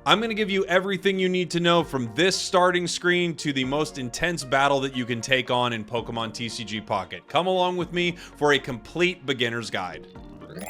I'm going to give you everything you need to know from this starting screen to the most intense battle that you can take on in Pokemon TCG Pocket. Come along with me for a complete beginner's guide.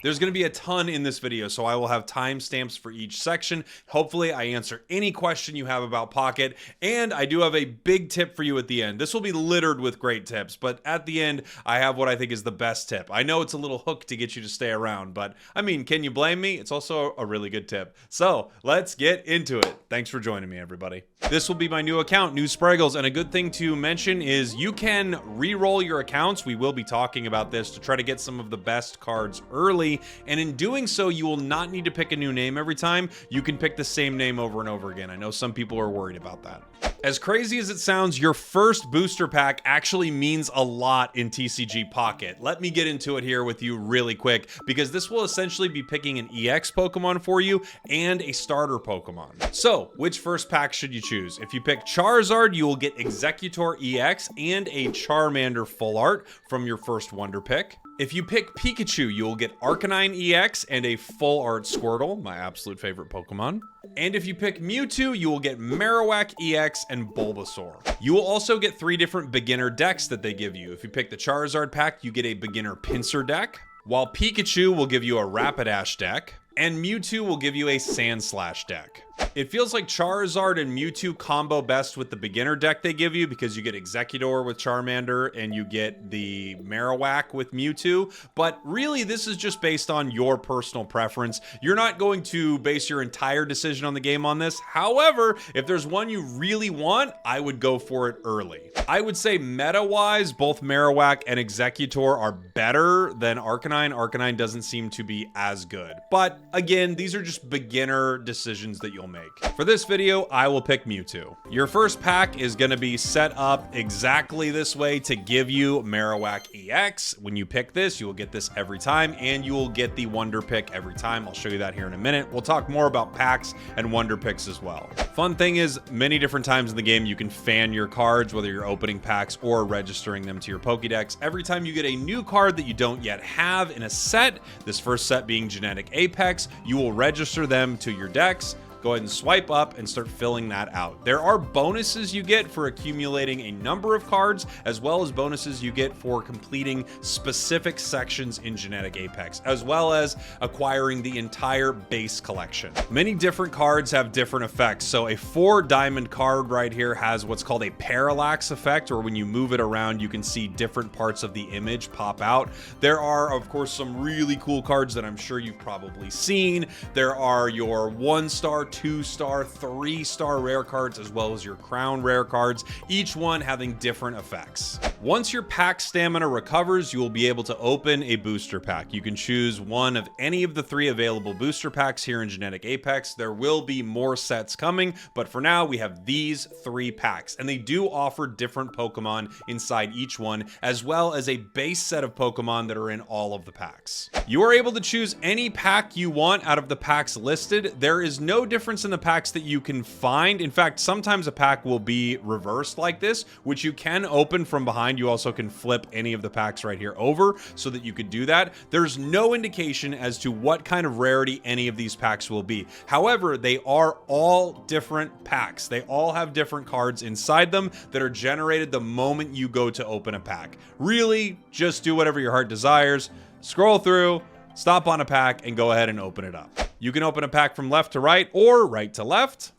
There's going to be a ton in this video, so I will have timestamps for each section. Hopefully, I answer any question you have about Pocket, and I do have a big tip for you at the end. This will be littered with great tips, but at the end, I have what I think is the best tip. I know it's a little hook to get you to stay around, but I mean, can you blame me? It's also a really good tip. So let's get into it. Thanks for joining me, everybody. This will be my new account, New Spragels, and a good thing to mention is you can re-roll your accounts. We will be talking about this to try to get some of the best cards early, and in doing so, you will not need to pick a new name every time. You can pick the same name over and over again. I know some people are worried about that. As crazy as it sounds, your first booster pack actually means a lot in TCG Pocket. Let me get into it here with you really quick, because this will essentially be picking an EX Pokemon for you and a starter Pokemon. So, which first pack should you choose? If you pick Charizard, you will get Executor EX and a Charmander Full Art from your first Wonder pick. If you pick Pikachu, you will get Arcanine EX and a Full Art Squirtle, my absolute favorite Pokemon. And if you pick Mewtwo, you will get Marowak EX and Bulbasaur. You will also get 3 different beginner decks that they give you. If you pick the Charizard pack, you get a beginner Pinsir deck, while Pikachu will give you a Rapidash deck, and Mewtwo will give you a Sandslash deck. It feels like Charizard and Mewtwo combo best with the beginner deck they give you, because you get Executor with Charmander and you get the Marowak with Mewtwo, but really this is just based on your personal preference. You're not going to base your entire decision on the game on this. However, if there's one you really want, I would go for it early. I would say meta-wise, both Marowak and Executor are better than Arcanine. Arcanine doesn't seem to be as good, but again, these are just beginner decisions that you'll make. For this video, I will pick Mewtwo. Your first pack is going to be set up exactly this way to give you Marowak EX. When you pick this, you will get this every time, and you will get the Wonder pick every time. I'll show you that here in a minute. We'll talk more about packs and Wonder picks as well. Fun thing is, many different times in the game, you can fan your cards, whether you're opening packs or registering them to your Pokédex. Every time you get a new card that you don't yet have in a set, this first set being Genetic Apex, you will register them to your decks. Go ahead and swipe up and start filling that out. There are bonuses you get for accumulating a number of cards, as well as bonuses you get for completing specific sections in Genetic Apex, as well as acquiring the entire base collection. Many different cards have different effects. So a 4-diamond card right here has what's called a parallax effect, or when you move it around, you can see different parts of the image pop out. There are, of course, some really cool cards that I'm sure you've probably seen. There are your 1-star, 2-star, 3-star rare cards, as well as your crown rare cards, each one having different effects. Once your pack stamina recovers, you will be able to open a booster pack. You can choose one of any of the 3 available booster packs here in Genetic Apex. There will be more sets coming, but for now we have these 3 packs, and they do offer different Pokemon inside each one, as well as a base set of Pokemon that are in all of the packs. You are able to choose any pack you want out of the packs listed. There is no difference in the packs that you can find. In fact, sometimes a pack will be reversed like this, which you can open from behind. You also can flip any of the packs right here over so that you could do that. There's no indication as to what kind of rarity any of these packs will be. However, they are all different packs. They all have different cards inside them that are generated the moment you go to open a pack. Really, just do whatever your heart desires. Scroll through, stop on a pack, and go ahead and open it up. You can open a pack from left to right or right to left.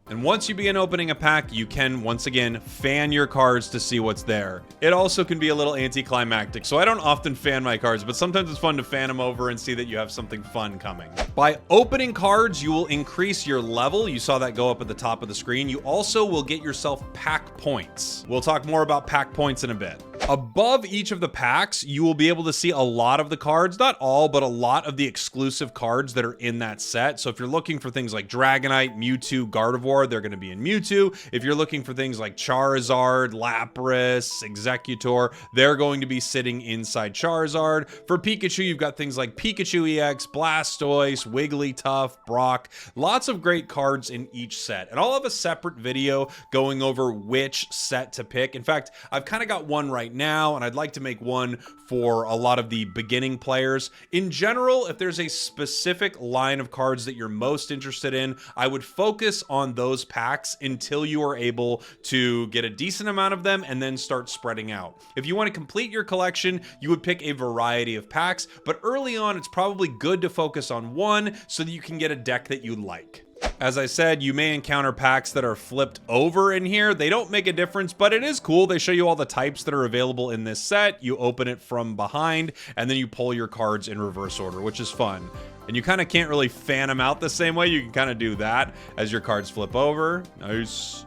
And once you begin opening a pack, you can, once again, fan your cards to see what's there. It also can be a little anticlimactic, so I don't often fan my cards, but sometimes it's fun to fan them over and see that you have something fun coming. By opening cards, you will increase your level. You saw that go up at the top of the screen. You also will get yourself pack points. We'll talk more about pack points in a bit. Above each of the packs, you will be able to see a lot of the cards, not all, but a lot of the exclusive cards that are in that set. So if you're looking for things like Dragonite, Mewtwo, Gardevoir, they're going to be in Mewtwo. If you're looking for things like Charizard, Lapras, Executor, they're going to be sitting inside Charizard. For Pikachu, you've got things like Pikachu EX, Blastoise, Wigglytuff, Brock. Lots of great cards in each set. And I'll have a separate video going over which set to pick. In fact, I've kind of got one right right now, and I'd like to make one for a lot of the beginning players. In general, if there's a specific line of cards that you're most interested in, I would focus on those packs until you are able to get a decent amount of them and then start spreading out. If you want to complete your collection, you would pick a variety of packs, but early on, it's probably good to focus on one so that you can get a deck that you like. As I said, you may encounter packs that are flipped over in here. They don't make a difference, but it is cool. They show you all the types that are available in this set. You open it from behind, and then you pull your cards in reverse order, which is fun. And you kind of can't really fan them out the same way. You can kind of do that as your cards flip over. Nice.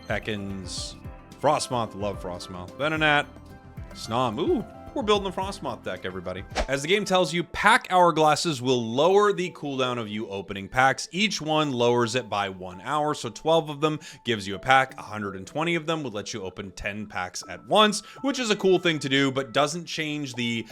Ekans. Frostmoth. Love Frostmoth. Venonat. Snom. Ooh. We're building the Frostmoth deck, everybody. As the game tells you, pack hourglasses will lower the cooldown of you opening packs. Each one lowers it by 1 hour, so 12 of them gives you a pack. 120 of them would let you open 10 packs at once, which is a cool thing to do, but doesn't change the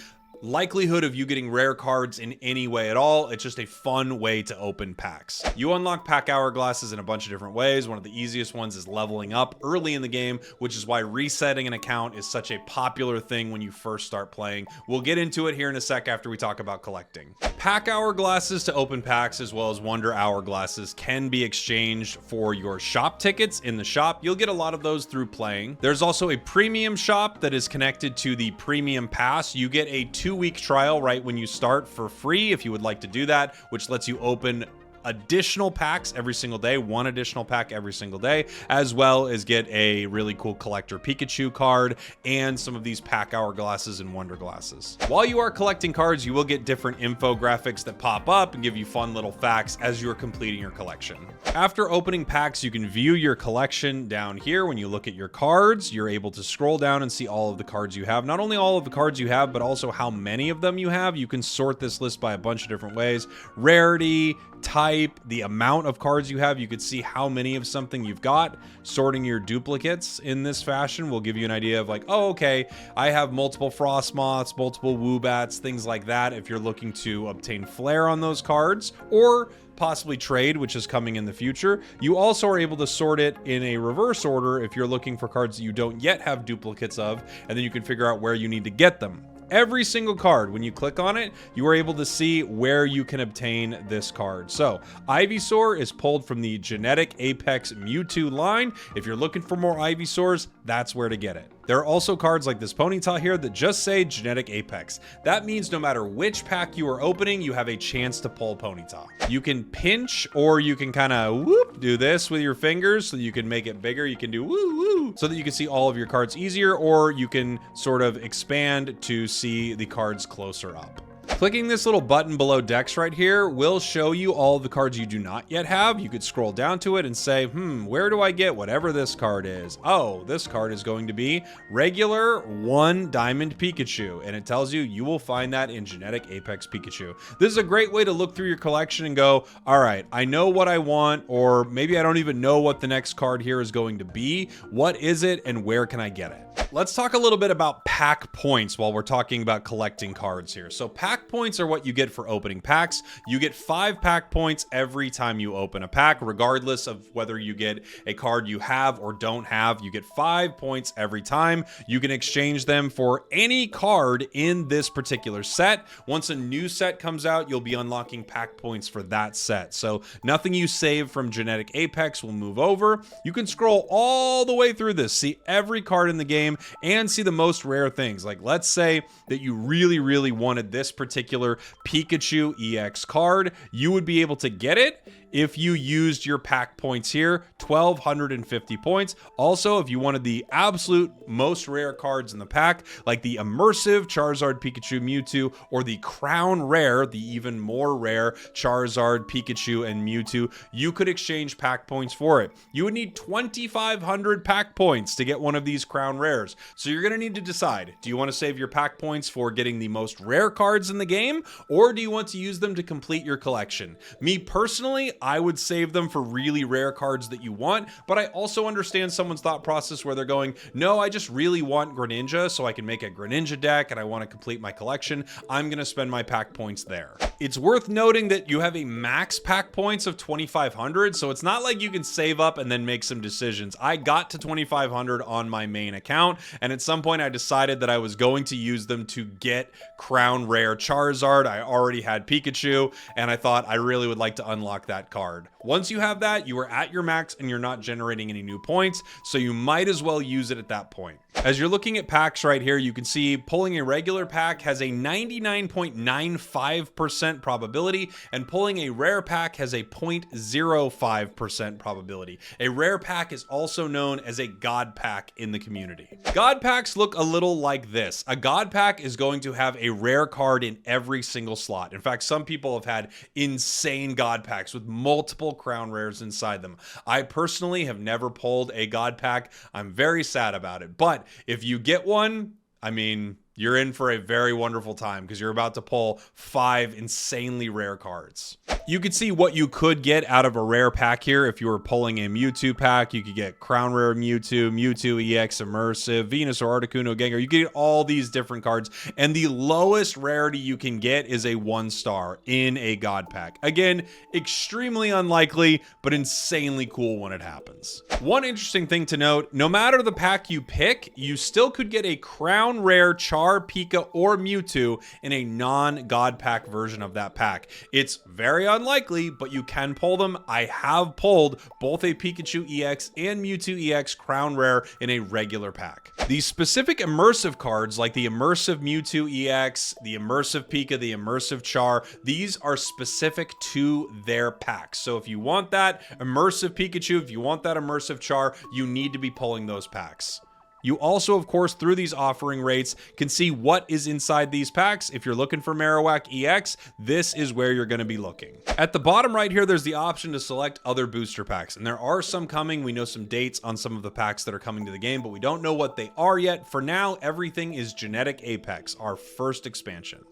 likelihood of you getting rare cards in any way at all. It's just a fun way to open packs. You unlock pack hourglasses in a bunch of different ways. One of the easiest ones is leveling up early in the game, which is why resetting an account is such a popular thing when you first start playing. We'll get into it here in a sec after we talk about collecting. Pack hourglasses to open packs, as well as wonder hourglasses, can be exchanged for your shop tickets in the shop. You'll get a lot of those through playing. There's also a premium shop that is connected to the premium pass. You get a 2-week trial right when you start for free if you would like to do that, which lets you open additional packs every single day, 1 additional pack every single day, as well as get a really cool collector Pikachu card and some of these pack hourglasses and wonder glasses. While you are collecting cards, you will get different infographics that pop up and give you fun little facts as you're completing your collection. After opening packs, you can view your collection down here. When you look at your cards, you're able to scroll down and see all of the cards you have. Not only all of the cards you have, but also how many of them you have. You can sort this list by a bunch of different ways. Rarity, type, the amount of cards you have. You could see how many of something you've got. Sorting your duplicates in this fashion will give you an idea of like, oh, okay, I have multiple Frostmoths, multiple Woobats, things like that if you're looking to obtain Flair on those cards, or possibly trade, which is coming in the future. You also are able to sort it in a reverse order if you're looking for cards that you don't yet have duplicates of, and then you can figure out where you need to get them. Every single card, when you click on it, you are able to see where you can obtain this card. So, Ivysaur is pulled from the Genetic Apex Mewtwo line. If you're looking for more Ivysaurs, that's where to get it. There are also cards like this Ponyta here that just say Genetic Apex. That means no matter which pack you are opening, you have a chance to pull Ponyta. You can pinch, or you can kind of whoop, do this with your fingers so you can make it bigger. You can do woo woo so that you can see all of your cards easier, or you can sort of expand to see the cards closer up. Clicking this little button below decks right here will show you all of the cards you do not yet have. You could scroll down to it and say, where do I get whatever this card is? Oh, this card is going to be regular 1 Diamond Pikachu, and it tells you you will find that in Genetic Apex Pikachu. This is a great way to look through your collection and go, all right, I know what I want, or maybe I don't even know what the next card here is going to be. What is it, and where can I get it? Let's talk a little bit about pack points while we're talking about collecting cards here. So pack points are what you get for opening packs. You get 5 pack points every time you open a pack, regardless of whether you get a card you have or don't have. You get 5 points every time. You can exchange them for any card in this particular set. Once a new set comes out, you'll be unlocking pack points for that set. So nothing you save from Genetic Apex will move over. You can scroll all the way through this, see every card in the game, and see the most rare things. Like, let's say that you really, really wanted this particular Pikachu EX card. You would be able to get it if you used your pack points here, 1,250 points. Also, if you wanted the absolute most rare cards in the pack, like the immersive Charizard, Pikachu, Mewtwo, or the crown rare, the even more rare Charizard, Pikachu, and Mewtwo, you could exchange pack points for it. You would need 2,500 pack points to get one of these crown rares. So you're going to need to decide, do you want to save your pack points for getting the most rare cards in the game, or do you want to use them to complete your collection? Me personally, I would save them for really rare cards that you want, but I also understand someone's thought process where they're going, no, I just really want Greninja so I can make a Greninja deck and I want to complete my collection. I'm going to spend my pack points there. It's worth noting that you have a max pack points of 2,500, so it's not like you can save up and then make some decisions. I got to 2,500 on my main account, and at some point I decided that I was going to use them to get Crown Rare Charizard. I already had Pikachu, and I thought I really would like to unlock that card. Once you have that, you are at your max and you're not generating any new points, so you might as well use it at that point. As you're looking at packs right here, you can see pulling a regular pack has a 99.95% probability, and pulling a rare pack has a 0.05% probability. A rare pack is also known as a God pack in the community. God packs look a little like this. A God pack is going to have a rare card in every single slot. In fact, some people have had insane God packs with multiple crown rares inside them. I personally have never pulled a God pack. I'm very sad about it, but if you get one, I mean, you're in for a very wonderful time because you're about to pull 5 insanely rare cards. You could see what you could get out of a rare pack here. If you were pulling a Mewtwo pack, you could get Crown Rare Mewtwo, Mewtwo EX Immersive, Venusaur, Articuno, Gengar. You could get all these different cards, and the lowest rarity you can get is a 1-star in a God pack. Again, extremely unlikely, but insanely cool when it happens. One interesting thing to note, no matter the pack you pick, you still could get a Crown Rare Char, Pika, or Mewtwo in a non-God pack version of that pack. It's very unlikely, but you can pull them. I have pulled both a Pikachu EX and Mewtwo EX Crown Rare in a regular pack. The specific immersive cards, like the immersive Mewtwo EX, the immersive Pika, the immersive Char, these are specific to their packs. So if you want that immersive Pikachu, if you want that immersive Char, you need to be pulling those packs. You also, of course, through these offering rates, can see what is inside these packs. If you're looking for Marowak EX, this is where you're going to be looking. At the bottom right here, there's the option to select other booster packs, and there are some coming. We know some dates on some of the packs that are coming to the game, but we don't know what they are yet. For now, everything is Genetic Apex, our first expansion.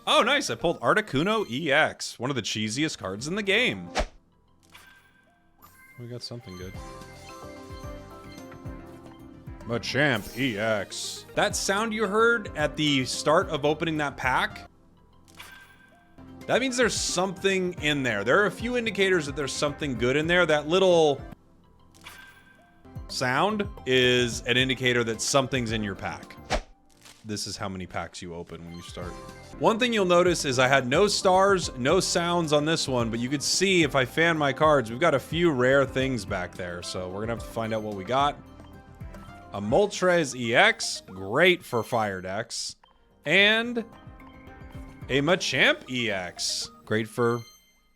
Oh, nice. I pulled Articuno EX, one of the cheesiest cards in the game. We got something good. Machamp EX. That sound you heard at the start of opening that pack, that means there's something in there. There are a few indicators that there's something good in there. That little sound is an indicator that something's in your pack. This is how many packs you open when you start. One thing you'll notice is I had no stars, no sounds on this one, but you could see if I fan my cards, we've got a few rare things back there. So we're gonna have to find out what we got. A Moltres EX, great for fire decks. And a Machamp EX, great for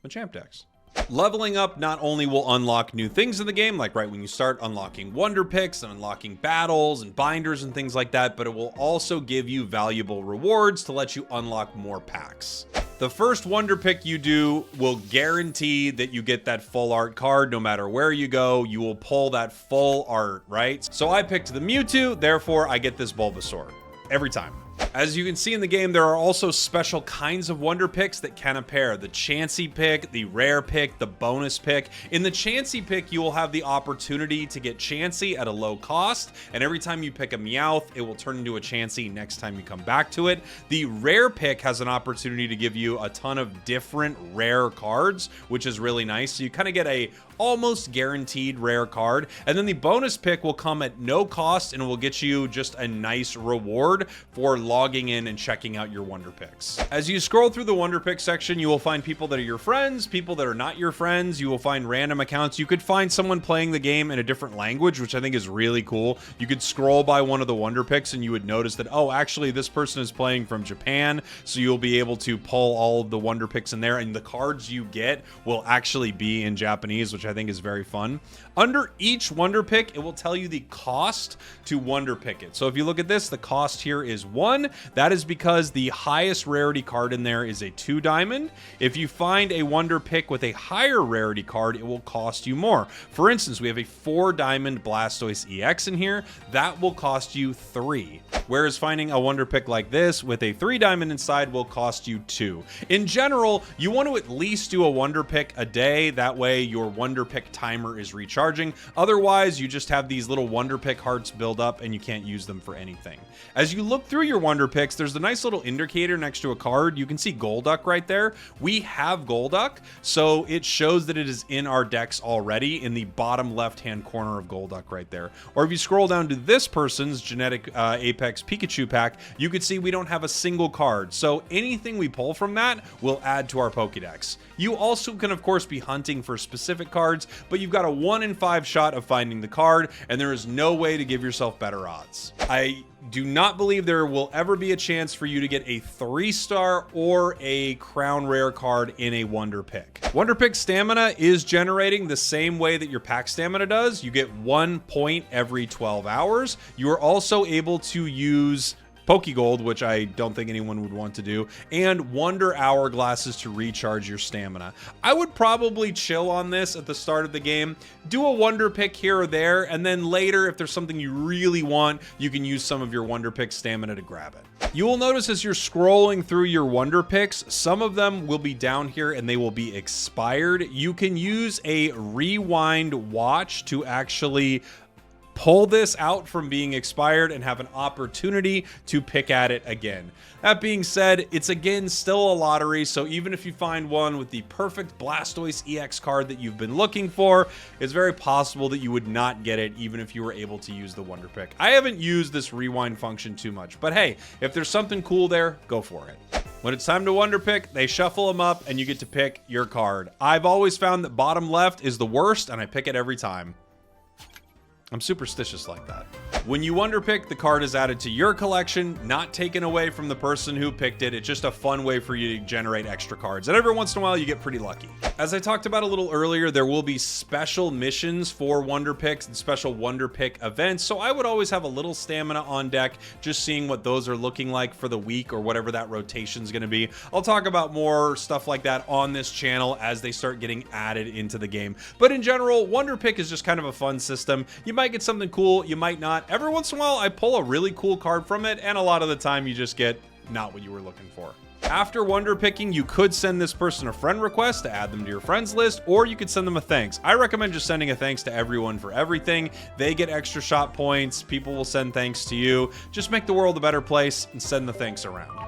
Machamp decks. Leveling up not only will unlock new things in the game, like right when you start unlocking wonder picks and unlocking battles and binders and things like that, but it will also give you valuable rewards to let you unlock more packs. The first wonder pick you do will guarantee that you get that full art card. No matter where you go, you will pull that full art, right? So I picked the Mewtwo, therefore I get this Bulbasaur every time. As you can see in the game, there are also special kinds of wonder picks that can appear. The Chansey pick, the rare pick, the bonus pick. In the Chansey pick, you will have the opportunity to get Chansey at a low cost, and every time you pick a Meowth, it will turn into a Chansey next time you come back to it. The rare pick has an opportunity to give you a ton of different rare cards, which is really nice. So you kind of get a almost guaranteed rare card, and then the bonus pick will come at no cost and will get you just a nice reward for logging in and checking out your wonder picks. As you scroll through the wonder pick section, you will find people that are your friends, people that are not your friends. You will find random accounts. You could find someone playing the game in a different language, which I think is really cool. You could scroll by one of the wonder picks and you would notice that, oh, actually this person is playing from Japan, so you'll be able to pull all of the wonder picks in there, and the cards you get will actually be in Japanese, which I think is very fun. Under each wonder pick, it will tell you the cost to wonder pick it. So if you look at this, the cost here is 1, That is because the highest rarity card in there is a 2 diamond. If you find a wonder pick with a higher rarity card, it will cost you more. For instance, we have a 4 diamond Blastoise EX in here. That will cost you 3. Whereas finding a wonder pick like this with a 3 diamond inside will cost you 2. In general, you want to at least do a wonder pick a day. That way your wonder pick timer is recharging. Otherwise, you just have these little wonder pick hearts build up and you can't use them for anything. As you look through your wonder picks, there's a nice little indicator next to a card. You can see Golduck right there. We have Golduck, so it shows that it is in our decks already in the bottom left-hand corner of Golduck right there. Or if you scroll down to this person's Genetic Apex Pikachu pack, you can see we don't have a single card. So anything we pull from that will add to our Pokédex. You also can, of course, be hunting for specific cards, but you've got a 1 in 5 shot of finding the card, and there is no way to give yourself better odds. I do not believe there will ever be a chance for you to get a 3-star or a crown rare card in a wonder pick. Wonder pick stamina is generating the same way that your pack stamina does. You get 1 point every 12 hours. You are also able to use Pokegold, which I don't think anyone would want to do, and Wonder Hourglasses to recharge your stamina. I would probably chill on this at the start of the game, do a wonder pick here or there, and then later, if there's something you really want, you can use some of your wonder pick stamina to grab it. You will notice as you're scrolling through your wonder picks, some of them will be down here and they will be expired. You can use a rewind watch to actually pull this out from being expired and have an opportunity to pick at it again. That being said, it's again still a lottery, so even if you find one with the perfect Blastoise EX card that you've been looking for, it's very possible that you would not get it even if you were able to use the wonder pick. I haven't used this rewind function too much, but hey, if there's something cool there, go for it. When it's time to wonder pick, they shuffle them up and you get to pick your card. I've always found that bottom left is the worst and I pick it every time. I'm superstitious like that. When you wonder pick, the card is added to your collection, not taken away from the person who picked it. It's just a fun way for you to generate extra cards. And every once in a while, you get pretty lucky. As I talked about a little earlier, there will be special missions for wonder picks and special wonder pick events. So I would always have a little stamina on deck, just seeing what those are looking like for the week or whatever that rotation is going to be. I'll talk about more stuff like that on this channel as they start getting added into the game. But in general, wonder pick is just kind of a fun system. You might get something cool, you might not. Every once in a while, I pull a really cool card from it, and a lot of the time you just get not what you were looking for. After wonder picking, you could send this person a friend request to add them to your friends list, or you could send them a thanks. I recommend just sending a thanks to everyone for everything. They get extra shot points, people will send thanks to you. Just make the world a better place and send the thanks around.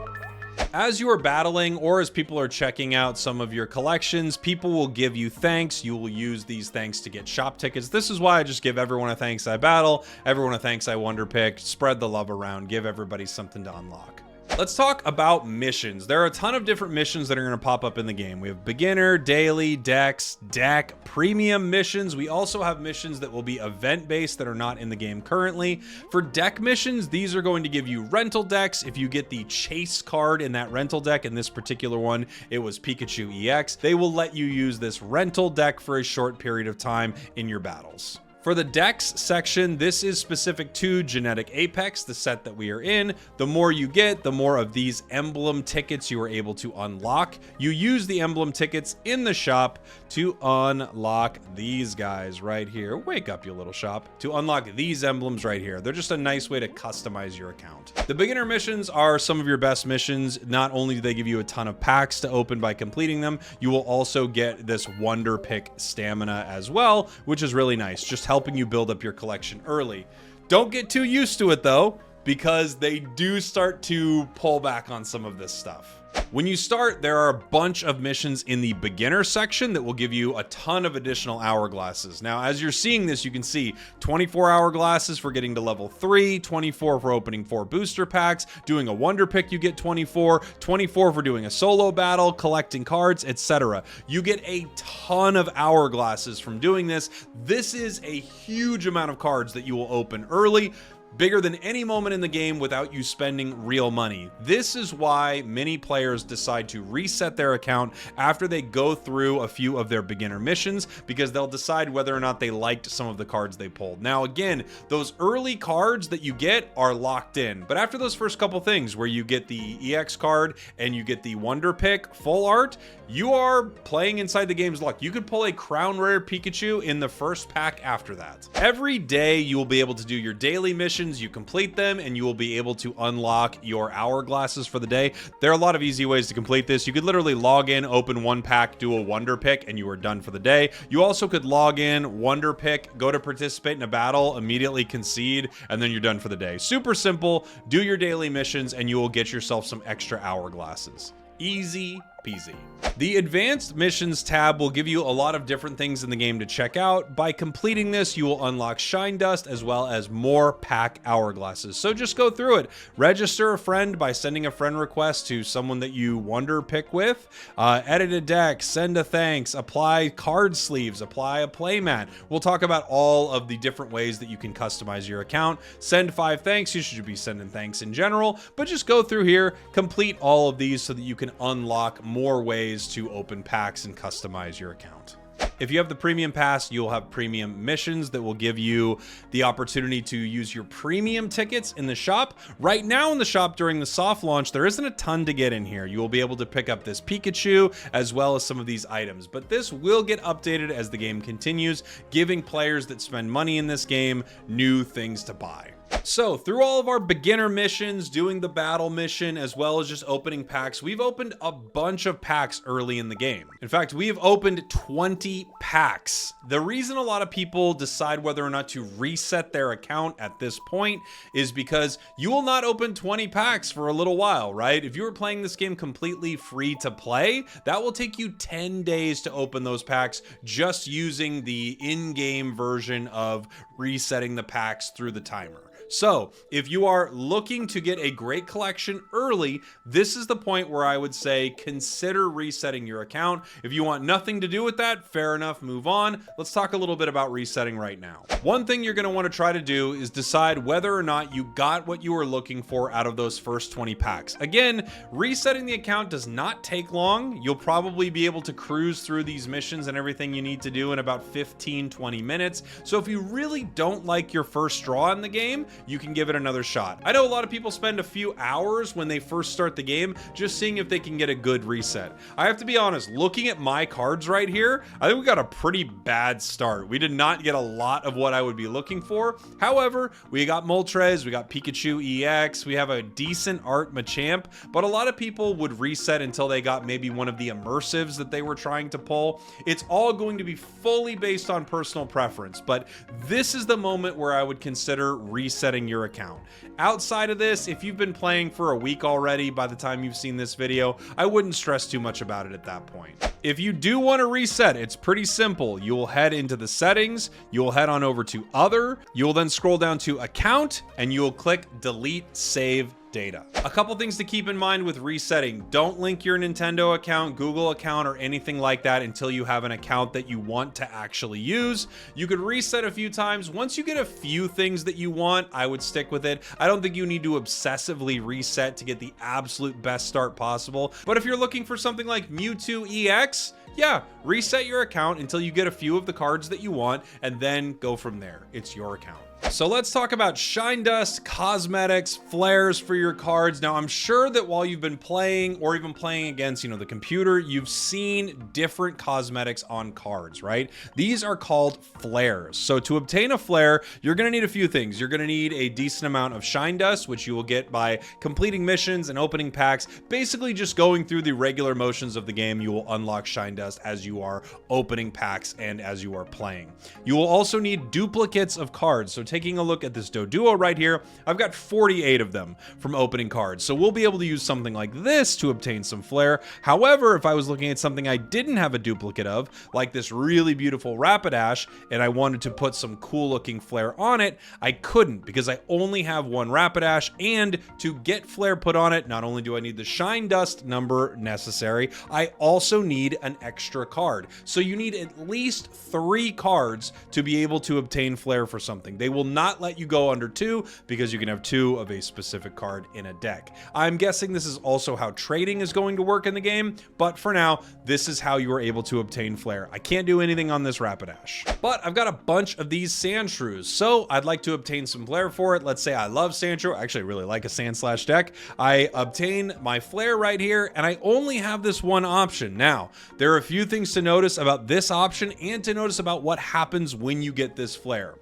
As you are battling or as people are checking out some of your collections, people will give you thanks. You will use these thanks to get shop tickets. This is why I just give everyone a thanks I battle, everyone a thanks I wonder pick, spread the love around, give everybody something to unlock. Let's talk about missions. There are a ton of different missions that are going to pop up in the game. We have beginner, daily, dex, deck, premium missions. We also have missions that will be event-based that are not in the game currently. For deck missions, these are going to give you rental decks. If you get the chase card in that rental deck, in this particular one, it was Pikachu EX, they will let you use this rental deck for a short period of time in your battles. For the Dex section, this is specific to Genetic Apex, the set that we are in. The more you get, the more of these emblem tickets you are able to unlock. You use the emblem tickets in the shop to unlock these guys right here. Wake up, you little shop. To unlock these emblems right here. They're just a nice way to customize your account. The beginner missions are some of your best missions. Not only do they give you a ton of packs to open by completing them, you will also get this wonder pick stamina as well, which is really nice. Just helping you build up your collection early. Don't get too used to it though, because they do start to pull back on some of this stuff. When you start, there are a bunch of missions in the beginner section that will give you a ton of additional hourglasses. Now, as you're seeing this, you can see 24 hourglasses for getting to level 3, 24 for opening 4 booster packs, doing a wonder pick you get 24, 24 for doing a solo battle, collecting cards, etc. You get a ton of hourglasses from doing this. This is a huge amount of cards that you will open early. bigger than any moment in the game without you spending real money. This is why many players decide to reset their account after they go through a few of their beginner missions, because they'll decide whether or not they liked some of the cards they pulled. Now again, those early cards that you get are locked in, but after those first couple things where you get the EX card and you get the Wonder Pick full art, you are playing inside the game's luck. You could pull a Crown Rare Pikachu in the first pack after that. Every day you will be able to do your daily missions, you complete them, and you will be able to unlock your Hourglasses for the day. There are a lot of easy ways to complete this. You could literally log in, open one pack, do a Wonder Pick, and you are done for the day. You also could log in, Wonder Pick, go to participate in a battle, immediately concede, and then you're done for the day. Super simple. Do your daily missions and you will get yourself some extra Hourglasses. Easy peasy. The advanced missions tab will give you a lot of different things in the game to check out. By completing this, you will unlock Shine Dust as well as more pack Hourglasses. So just go through it. Register a friend by sending a friend request to someone that you Wonder Pick with. Edit a deck, send a thanks, apply card sleeves, apply a playmat. We'll talk about all of the different ways that you can customize your account. Send 5 thanks. You should be sending thanks in general, but just go through here, complete all of these so that you can unlock more ways to open packs and customize your account. If you have the premium pass, you'll have premium missions that will give you the opportunity to use your premium tickets in the shop. Right now in the shop during the soft launch, there isn't a ton to get in here. You will be able to pick up this Pikachu as well as some of these items, but this will get updated as the game continues, giving players that spend money in this game new things to buy. So through all of our beginner missions, doing the battle mission, as well as just opening packs, we've opened a bunch of packs early in the game. In fact, we have opened 20 packs. The reason a lot of people decide whether or not to reset their account at this point is because you will not open 20 packs for a little while, right? If you were playing this game completely free to play, that will take you 10 days to open those packs just using the in-game version of resetting the packs through the timer. So if you are looking to get a great collection early, this is the point where I would say consider resetting your account. If you want nothing to do with that, fair enough, move on. Let's talk a little bit about resetting right now. One thing you're going to want to try to do is decide whether or not you got what you were looking for out of those first 20 packs. Again, resetting the account does not take long. You'll probably be able to cruise through these missions and everything you need to do in about 15-20 minutes. So if you really don't like your first draw in the game, you can give it another shot. I know a lot of people spend a few hours when they first start the game just seeing if they can get a good reset. I have to be honest, looking at my cards right here, I think we got a pretty bad start. We did not get a lot of what I would be looking for. However, we got Moltres, we got Pikachu EX, we have a decent art Machamp, but a lot of people would reset until they got maybe one of the immersives that they were trying to pull. It's all going to be fully based on personal preference, but this is the moment where I would consider resetting your account. Outside of this, if you've been playing for a week already by the time you've seen this video, I wouldn't stress too much about it at that point. If you do want to reset, it's pretty simple. You will head into the settings, you will head on over to other, you will then scroll down to account, and you will click delete save data. A couple things to keep in mind with resetting. Don't link your Nintendo account, Google account, or anything like that until you have an account that you want to actually use. You could reset a few times. Once you get a few things that you want, I would stick with it. I don't think you need to obsessively reset to get the absolute best start possible. But if you're looking for something like Mewtwo EX, yeah, reset your account until you get a few of the cards that you want and then go from there. It's your account. So let's talk about Shine Dust, cosmetics, flares for your cards. Now, I'm sure that while you've been playing or even playing against, the computer, you've seen different cosmetics on cards, right? These are called flares. So to obtain a flare, you're going to need a few things. You're going to need a decent amount of Shine Dust, which you will get by completing missions and opening packs. Basically just going through the regular motions of the game, you will unlock Shine Dust as you are opening packs and as you are playing. You will also need duplicates of cards. So taking a look at this Doduo right here, I've got 48 of them from opening cards. So we'll be able to use something like this to obtain some flair. However, if I was looking at something I didn't have a duplicate of, like this really beautiful Rapidash, and I wanted to put some cool looking flair on it, I couldn't because I only have one Rapidash, and to get flair put on it, not only do I need the Shine Dust number necessary, I also need an extra card. card. So you need at least 3 cards to be able to obtain Flair for something. They will not let you go under 2 because you can have 2 of a specific card in a deck. I'm guessing this is also how trading is going to work in the game, but for now, this is how you are able to obtain Flair. I can't do anything on this Rapidash, but I've got a bunch of these Sandshrews, so I'd like to obtain some Flair for it. Let's say I love Sandshrew. I actually really like a Sand/Slash deck. I obtain my Flair right here, and I only have this one option. Now, there are a few things to notice about this option and to notice about what happens when you get this Flair.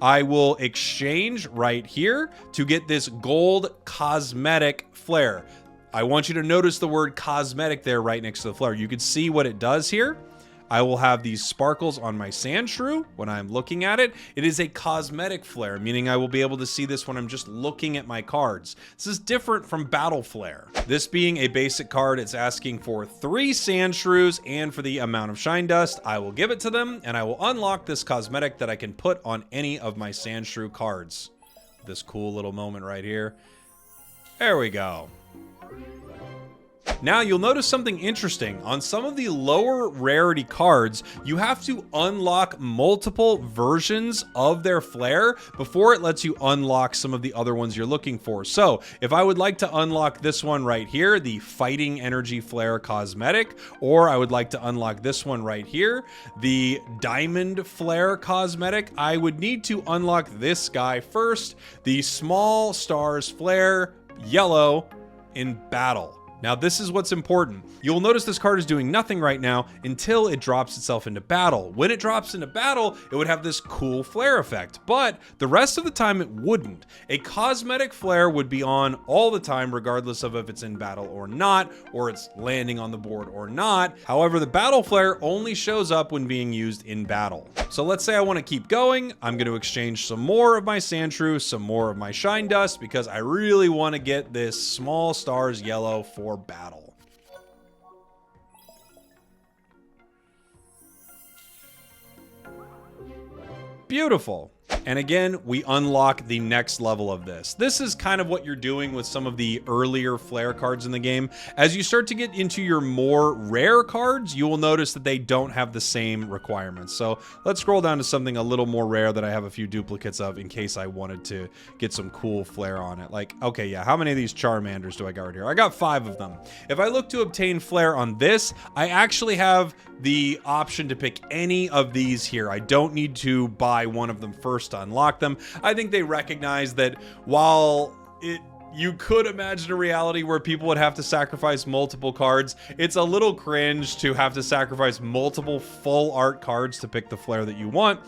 I will exchange right here to get this gold cosmetic Flair. I want you to notice the word cosmetic there right next to the Flair. You can see what it does here. I will have these sparkles on my Sandshrew when I'm looking at it. It is a cosmetic Flair, meaning I will be able to see this when I'm just looking at my cards. This is different from Battle Flair. This being a basic card, it's asking for 3 Sandshrews, and for the amount of Shine Dust, I will give it to them, and I will unlock this cosmetic that I can put on any of my Sandshrew cards. This cool little moment right here. There we go. Now you'll notice something interesting. On some of the lower rarity cards, you have to unlock multiple versions of their Flair before it lets you unlock some of the other ones you're looking for. So if I would like to unlock this one right here, the Fighting Energy Flair Cosmetic, or I would like to unlock this one right here, the Diamond Flair Cosmetic, I would need to unlock this guy first, the Small Stars Flair Yellow in battle. Now, this is what's important. You'll notice this card is doing nothing right now until it drops itself into battle. When it drops into battle, it would have this cool Flair effect, but the rest of the time it wouldn't. A cosmetic Flair would be on all the time, regardless of if it's in battle or not, or it's landing on the board or not. However, the battle Flair only shows up when being used in battle. So let's say I want to keep going. I'm going to exchange some more of my Sandshrew, some more of my Shine Dust, because I really want to get this Small Stars Yellow for battle. Beautiful. And again, we unlock the next level of this. This is kind of what you're doing with some of the earlier Flair cards in the game. As you start to get into your more rare cards, you will notice that they don't have the same requirements. So let's scroll down to something a little more rare that I have a few duplicates of in case I wanted to get some cool Flair on it. Like, okay, yeah, how many of these Charmanders do I got right here? I got 5 of them. If I look to obtain Flair on this, I actually have the option to pick any of these here. I don't need to buy one of them first to unlock them. I think they recognize that while you could imagine a reality where people would have to sacrifice multiple cards, it's a little cringe to have to sacrifice multiple full art cards to pick the Flair that you want.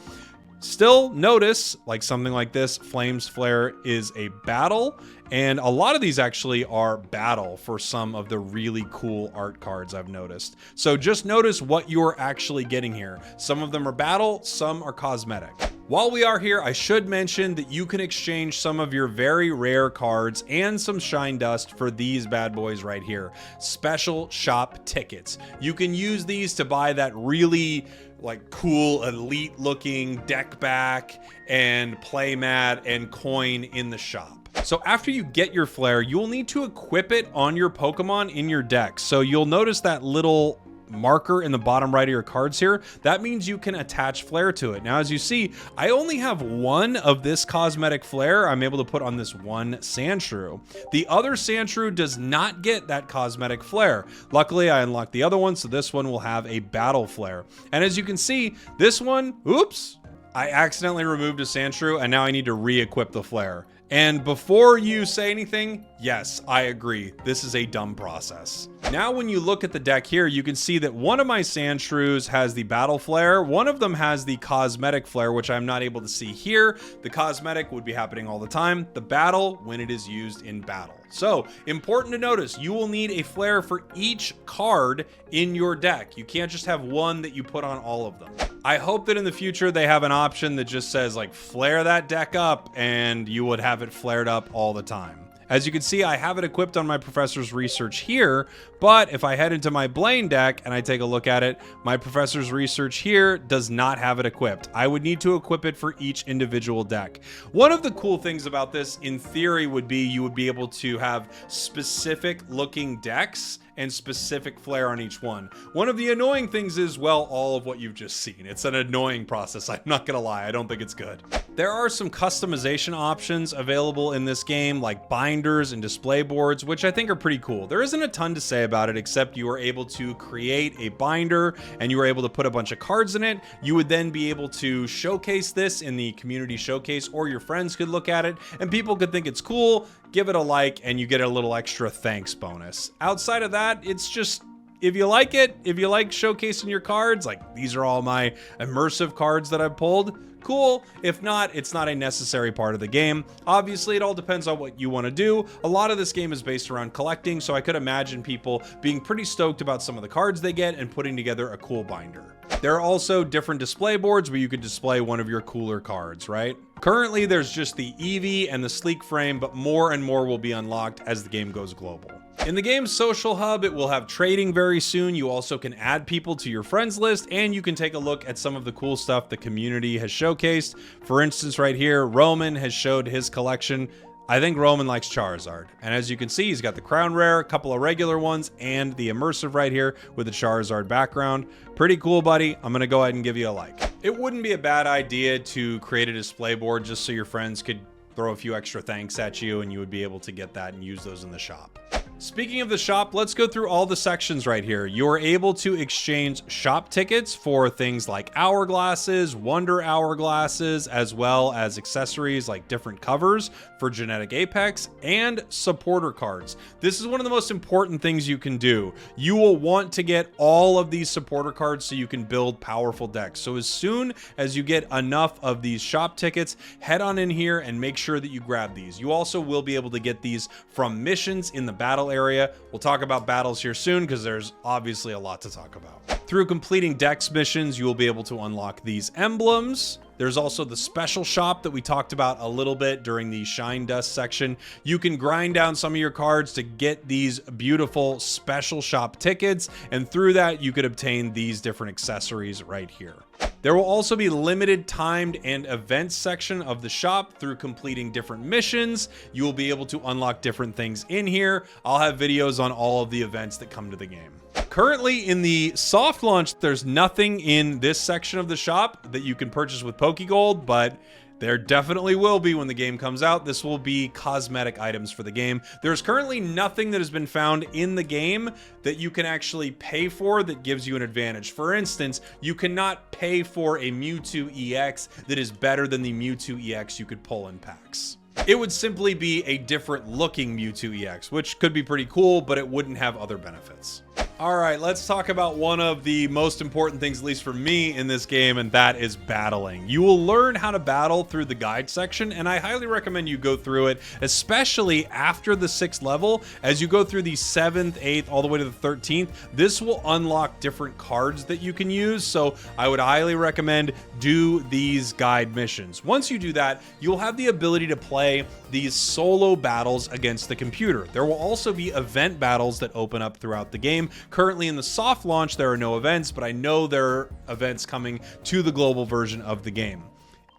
Still, notice, like something like this, Flames Flair is a battle, and a lot of these actually are battle for some of the really cool art cards I've noticed. So just notice what you're actually getting here. Some of them are battle, some are cosmetic. While we are here, I should mention that you can exchange some of your very rare cards and some Shine Dust for these bad boys right here. Special shop tickets. You can use these to buy that really like cool elite looking deck back and playmat and coin in the shop. So after you get your Flair, you will need to equip it on your Pokemon in your deck. So you'll notice that little marker in the bottom right of your cards here. That means you can attach Flair to it. Now, as you see, I only have one of this cosmetic Flair I'm able to put on this one Sandshrew. The other Sandshrew does not get that cosmetic Flair. Luckily, I unlocked the other one, so this one will have a battle Flair. And as you can see, this one, oops, I accidentally removed a Sandshrew, and now I need to re-equip the Flair. And before you say anything, yes, I agree. This is a dumb process. Now, when you look at the deck here, you can see that one of my Sandshrews has the Battle Flair. One of them has the Cosmetic Flair, which I'm not able to see here. The Cosmetic would be happening all the time. The Battle, when it is used in battle. So, important to notice, you will need a Flair for each card in your deck. You can't just have one that you put on all of them. I hope that in the future they have an option that just says like flare that deck up and you would have it flared up all the time. As you can see, I have it equipped on my Professor's Research here, but if I head into my Blaine deck and I take a look at it, my Professor's Research here does not have it equipped. I would need to equip it for each individual deck. One of the cool things about this, in theory, would be you would be able to have specific looking decks and specific flair on each one. One of the annoying things is, well, all of what you've just seen. It's an annoying process. I'm not gonna lie, I don't think it's good. There are some customization options available in this game, like binders and display boards, which I think are pretty cool. There isn't a ton to say about it, except you are able to create a binder and you are able to put a bunch of cards in it. You would then be able to showcase this in the community showcase, or your friends could look at it and people could think it's cool, give it a like, and you get a little extra thanks bonus. Outside of that, it's just, if you like it, if you like showcasing your cards, like these are all my immersive cards that I've pulled, cool. If not, it's not a necessary part of the game. Obviously, it all depends on what you want to do. A lot of this game is based around collecting, so I could imagine people being pretty stoked about some of the cards they get and putting together a cool binder. There are also different display boards where you could display one of your cooler cards, right? Currently, there's just the Eevee and the Sleek Frame, but more and more will be unlocked as the game goes global. In the game's social hub, it will have trading very soon. You also can add people to your friends list, and you can take a look at some of the cool stuff the community has showcased. For instance, right here, Roman has showed his collection. I think Roman likes Charizard. And as you can see, he's got the Crown Rare, a couple of regular ones, and the Immersive right here with the Charizard background. Pretty cool, buddy. I'm gonna go ahead and give you a like. It wouldn't be a bad idea to create a display board just so your friends could throw a few extra thanks at you and you would be able to get that and use those in the shop. Speaking of the shop, let's go through all the sections right here. You're able to exchange shop tickets for things like Hourglasses, Wonder Hourglasses, as well as accessories like different covers for Genetic Apex and supporter cards. This is one of the most important things you can do. You will want to get all of these supporter cards so you can build powerful decks. So as soon as you get enough of these shop tickets, head on in here and make sure that you grab these. You also will be able to get these from missions in the battle area. We'll talk about battles here soon because there's obviously a lot to talk about. Through completing Dex missions, you will be able to unlock these emblems. There's also the special shop that we talked about a little bit during the Shine Dust section. You can grind down some of your cards to get these beautiful special shop tickets, and through that you could obtain these different accessories right here. There will also be limited timed and events section of the shop. Through completing different missions, you will be able to unlock different things in here. I'll have videos on all of the events that come to the game. Currently in the soft launch, there's nothing in this section of the shop that you can purchase with Pokegold, but there definitely will be when the game comes out. This will be cosmetic items for the game. There's currently nothing that has been found in the game that you can actually pay for that gives you an advantage. For instance, you cannot pay for a Mewtwo EX that is better than the Mewtwo EX you could pull in packs. It would simply be a different looking Mewtwo EX, which could be pretty cool, but it wouldn't have other benefits. All right, let's talk about one of the most important things, at least for me in this game, and that is battling. You will learn how to battle through the guide section, and I highly recommend you go through it, especially after the 6th level. As you go through the 7th, 8th, all the way to the 13th, this will unlock different cards that you can use, so I would highly recommend do these guide missions. Once you do that, you'll have the ability to play these solo battles against the computer. There will also be event battles that open up throughout the game. Currently in the soft launch, there are no events, but I know there are events coming to the global version of the game.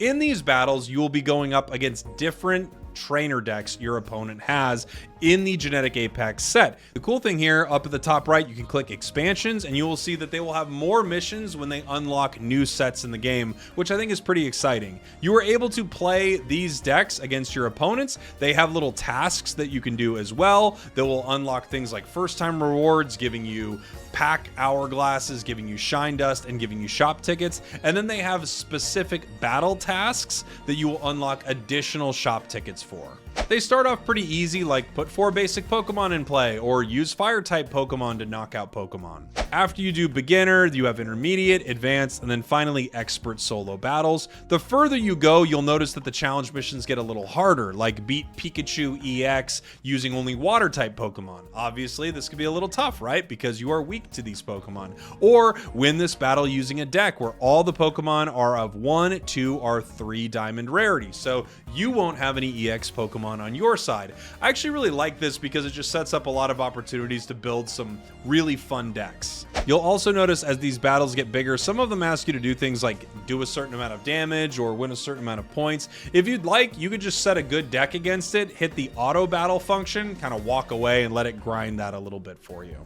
In these battles, you will be going up against different trainer decks your opponent has in the Genetic Apex set. The cool thing here, up at the top right, you can click expansions and you will see that they will have more missions when they unlock new sets in the game, which I think is pretty exciting. You are able to play these decks against your opponents. They have little tasks that you can do as well that will unlock things like first time rewards, giving you pack hourglasses, giving you shine dust, and giving you shop tickets. And then they have specific battle tasks that you will unlock additional shop tickets for. They start off pretty easy, like put 4 basic Pokemon in play or use fire type Pokemon to knock out Pokemon. After you do beginner, you have intermediate, advanced, and then finally expert solo battles. The further you go, you'll notice that the challenge missions get a little harder, like beat Pikachu EX using only water type Pokemon. Obviously, this could be a little tough, right? Because you are weak to these Pokemon. Or win this battle using a deck where all the Pokemon are of 1, 2, or 3 diamond rarity. So you won't have any EX Pokemon on your side. I actually really like this because it just sets up a lot of opportunities to build some really fun decks. You'll also notice as these battles get bigger, some of them ask you to do things like do a certain amount of damage or win a certain amount of points. If you'd like, you could just set a good deck against it, hit the auto battle function, kind of walk away and let it grind that a little bit for you.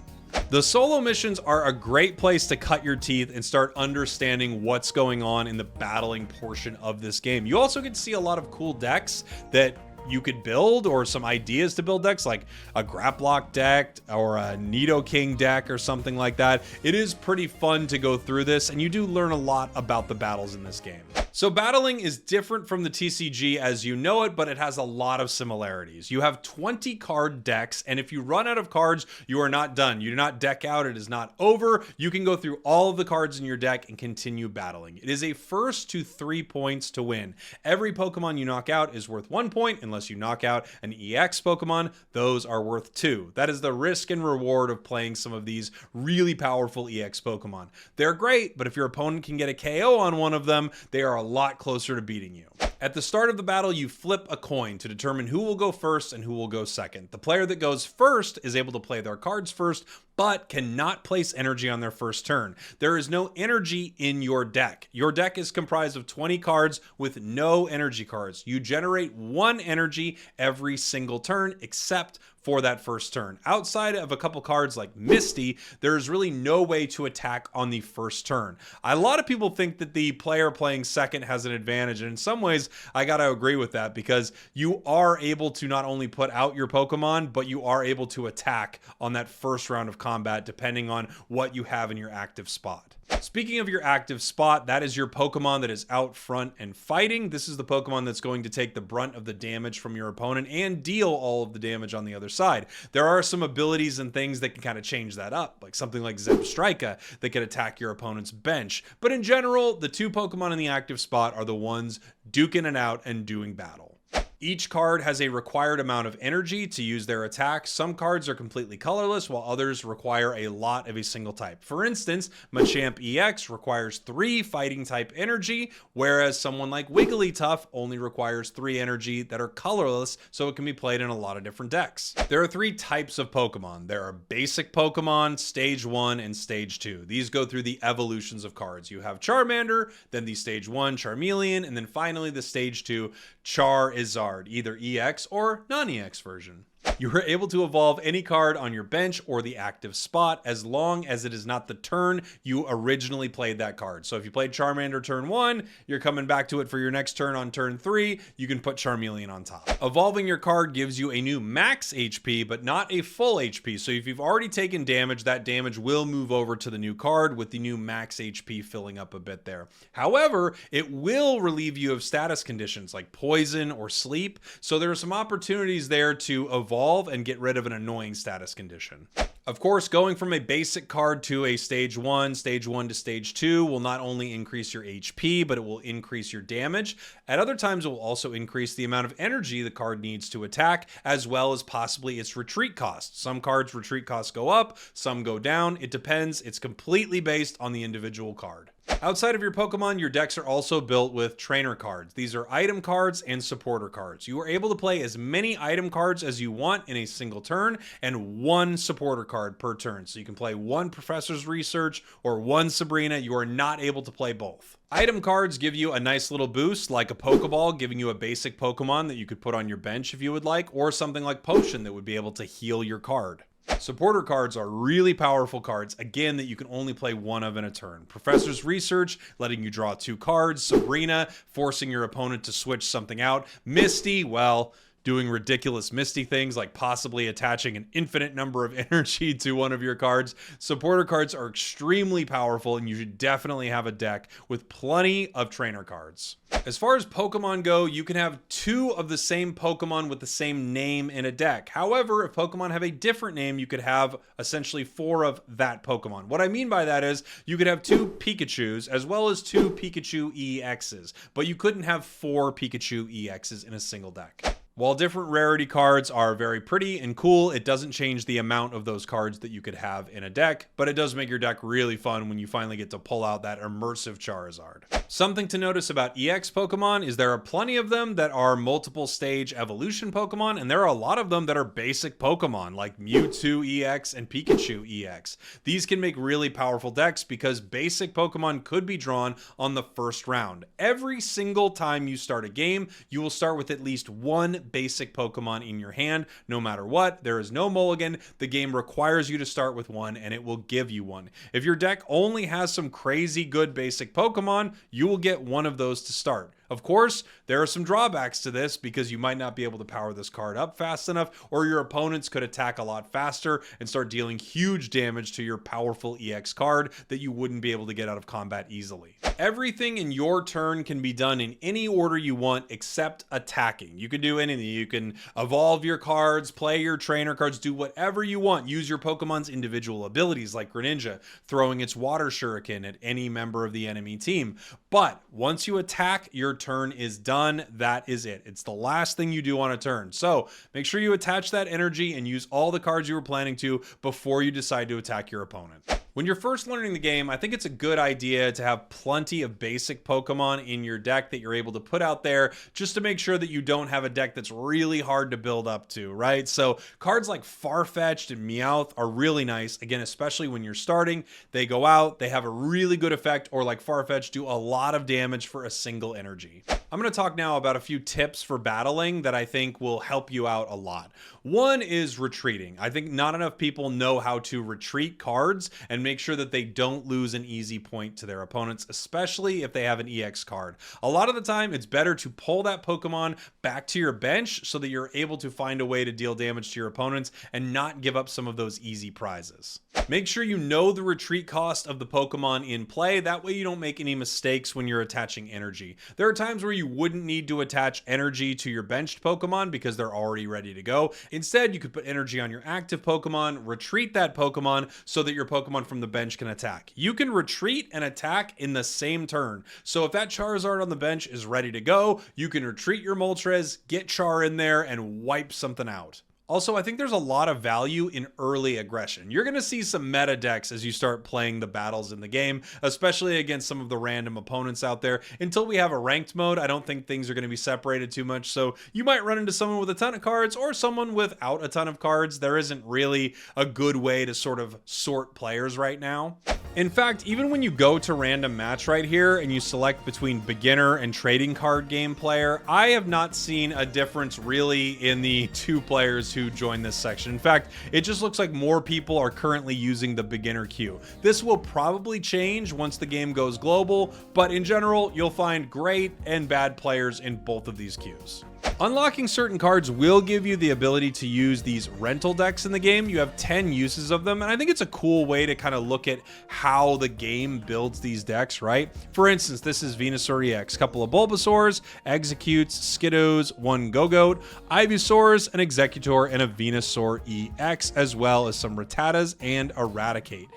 The solo missions are a great place to cut your teeth and start understanding what's going on in the battling portion of this game. You also get to see a lot of cool decks that you could build, or some ideas to build decks, like a Graplock deck or a Nidoking deck or something like that. It is pretty fun to go through this, and you do learn a lot about the battles in this game. So battling is different from the TCG as you know it, but it has a lot of similarities. You have 20 card decks, and if you run out of cards, you are not done. You do not deck out. It is not over. You can go through all of the cards in your deck and continue battling. It is a first to 3 points to win. Every Pokemon you knock out is worth 1 point, unless you knock out an EX Pokemon. Those are worth 2. That is the risk and reward of playing some of these really powerful EX Pokemon. They're great, but if your opponent can get a KO on one of them, they are a lot closer to beating you. At the start of the battle, you flip a coin to determine who will go first and who will go second. The player that goes first is able to play their cards first, but cannot place energy on their first turn. There is no energy in your deck. Your deck is comprised of 20 cards with no energy cards. You generate 1 energy every single turn, except for that first turn. Outside of a couple cards like Misty, there's really no way to attack on the first turn. A lot of people think that the player playing second has an advantage, and in some ways, I gotta agree with that, because you are able to not only put out your Pokemon, but you are able to attack on that first round of combat, depending on what you have in your active spot. Speaking of your active spot, that is your Pokemon that is out front and fighting. This is the Pokemon that's going to take the brunt of the damage from your opponent and deal all of the damage on the other side. There are some abilities and things that can kind of change that up, like something like Zebstrika that can attack your opponent's bench. But in general, the 2 Pokemon in the active spot are the ones duking it out and doing battle. Each card has a required amount of energy to use their attack. Some cards are completely colorless, while others require a lot of a single type. For instance, Machamp EX requires 3 fighting type energy, whereas someone like Wigglytuff only requires 3 energy that are colorless, so it can be played in a lot of different decks. There are 3 types of Pokemon. There are basic Pokemon, Stage 1, and Stage 2. These go through the evolutions of cards. You have Charmander, then the Stage 1 Charmeleon, and then finally the Stage 2 Charizard, either EX or non-EX version. You are able to evolve any card on your bench or the active spot as long as it is not the turn you originally played that card. So if you played Charmander turn 1, you're coming back to it for your next turn on turn 3, you can put Charmeleon on top. Evolving your card gives you a new max HP, but not a full HP. So if you've already taken damage, that damage will move over to the new card with the new max HP filling up a bit there. However, it will relieve you of status conditions like poison or sleep. So there are some opportunities there to evolve and get rid of an annoying status condition. Of course, going from a basic card to a stage 1 to stage 2 will not only increase your HP, but it will increase your damage. At other times, it will also increase the amount of energy the card needs to attack, as well as possibly its retreat cost. Some cards' retreat costs go up, some go down. It depends. It's completely based on the individual card. Outside of your Pokemon, your decks are also built with trainer cards. These are item cards and supporter cards. You are able to play as many item cards as you want in a single turn and 1 supporter card per turn. So you can play 1 Professor's Research or 1 Sabrina. You are not able to play both. Item cards give you a nice little boost, like a Pokeball giving you a basic Pokemon that you could put on your bench if you would like, or something like Potion that would be able to heal your card. Supporter cards are really powerful cards, again, that you can only play 1 of in a turn. Professor's Research, letting you draw 2 cards. Sabrina, forcing your opponent to switch something out. Misty, well, doing ridiculous Misty things like possibly attaching an infinite number of energy to one of your cards. Supporter cards are extremely powerful, and you should definitely have a deck with plenty of trainer cards. As far as Pokemon go, you can have 2 of the same Pokemon with the same name in a deck. However, if Pokemon have a different name, you could have essentially 4 of that Pokemon. What I mean by that is you could have 2 Pikachus as well as 2 Pikachu EXs, but you couldn't have 4 Pikachu EXs in a single deck. While different rarity cards are very pretty and cool, it doesn't change the amount of those cards that you could have in a deck, but it does make your deck really fun when you finally get to pull out that immersive Charizard. Something to notice about EX Pokemon is there are plenty of them that are multiple stage evolution Pokemon, and there are a lot of them that are basic Pokemon like Mewtwo EX and Pikachu EX. These can make really powerful decks because basic Pokemon could be drawn on the first round. Every single time you start a game, you will start with at least 1 basic Pokemon in your hand, no matter what. There is no mulligan. The game requires you to start with one, and it will give you one. If your deck only has some crazy good basic Pokemon, you will get one of those to start. Of course, there are some drawbacks to this because you might not be able to power this card up fast enough, or your opponents could attack a lot faster and start dealing huge damage to your powerful EX card that you wouldn't be able to get out of combat easily. Everything in your turn can be done in any order you want except attacking. You can do anything. You can evolve your cards, play your trainer cards, do whatever you want. Use your Pokemon's individual abilities like Greninja, throwing its Water Shuriken at any member of the enemy team. But once you attack, your turn is done. That is it. It's the last thing you do on a turn. So make sure you attach that energy and use all the cards you were planning to before you decide to attack your opponent. When you're first learning the game, I think it's a good idea to have plenty of basic Pokemon in your deck that you're able to put out there just to make sure that you don't have a deck that's really hard to build up to, right? So cards like Farfetch'd and Meowth are really nice, again, especially when you're starting. They go out, they have a really good effect, or like Farfetch'd, do a lot of damage for a single energy. I'm going to talk now about a few tips for battling that I think will help you out a lot. One is retreating. I think not enough people know how to retreat cards and make sure that they don't lose an easy point to their opponents, especially if they have an EX card. A lot of the time, it's better to pull that Pokemon back to your bench so that you're able to find a way to deal damage to your opponents and not give up some of those easy prizes. Make sure you know the retreat cost of the Pokemon in play. That way you don't make any mistakes when you're attaching energy. There are times where you wouldn't need to attach energy to your benched Pokemon because they're already ready to go. Instead, you could put energy on your active Pokemon, retreat that Pokemon so that your Pokemon from the bench can attack. You can retreat and attack in the same turn. So if that Charizard on the bench is ready to go, you can retreat your Moltres, get Char in there, and wipe something out. Also, I think there's a lot of value in early aggression. You're going to see some meta decks as you start playing the battles in the game, especially against some of the random opponents out there. Until we have a ranked mode, I don't think things are going to be separated too much. So you might run into someone with a ton of cards or someone without a ton of cards. There isn't really a good way to sort of sort players right now. In fact, even when you go to random match right here and you select between beginner and trading card game player, I have not seen a difference really in the two players who join this section. In fact, it just looks like more people are currently using the beginner queue. This will probably change once the game goes global, but in general, you'll find great and bad players in both of these queues. Unlocking certain cards will give you the ability to use these rental decks in the game. You have 10 uses of them, and I think it's a cool way to kind of look at how the game builds these decks, right? For instance, this is Venusaur EX, couple of Bulbasaurs, Executes, Skiddos, one Go-Goat, Ivysaurs, an Executor, and a Venusaur EX, as well as some Rattatas and Eradicate.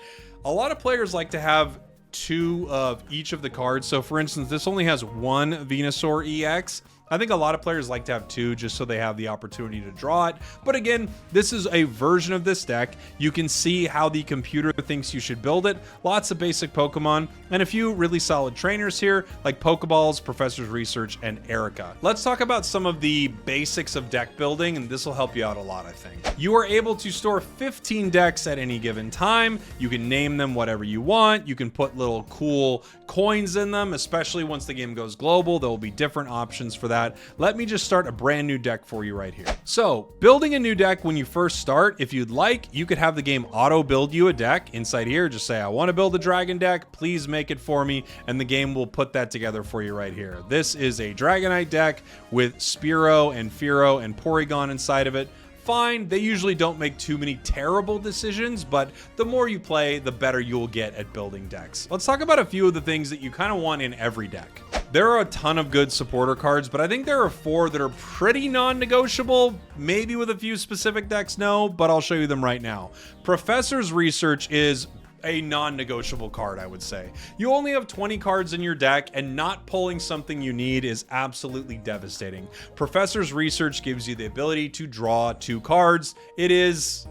A lot of players like to have two of each of the cards. So for instance, this only has one Venusaur EX. I think a lot of players like to have two just so they have the opportunity to draw it. But again, this is a version of this deck. You can see how the computer thinks you should build it. Lots of basic Pokemon and a few really solid trainers here like Pokeballs, Professor's Research, and Erica. Let's talk about some of the basics of deck building, and this will help you out a lot, I think. You are able to store 15 decks at any given time. You can name them whatever you want. You can put little cool coins in them, especially once the game goes global. There will be different options for that. Let me just start a brand new deck for you right here. So building a new deck when you first start, if you'd like, you could have the game auto build you a deck inside here. Just say, I want to build a dragon deck, please make it for me. And the game will put that together for you right here. This is a Dragonite deck with Spearow and Fearow and Porygon inside of it. Fine, they usually don't make too many terrible decisions, but the more you play, the better you'll get at building decks. Let's talk about a few of the things that you kind of want in every deck. There are a ton of good supporter cards, but I think there are 4 that are pretty non-negotiable. Maybe with a few specific decks, no, but I'll show you them right now. Professor's Research is a non-negotiable card, I would say. You only have 20 cards in your deck, and not pulling something you need is absolutely devastating. Professor's Research gives you the ability to draw 2 cards. It is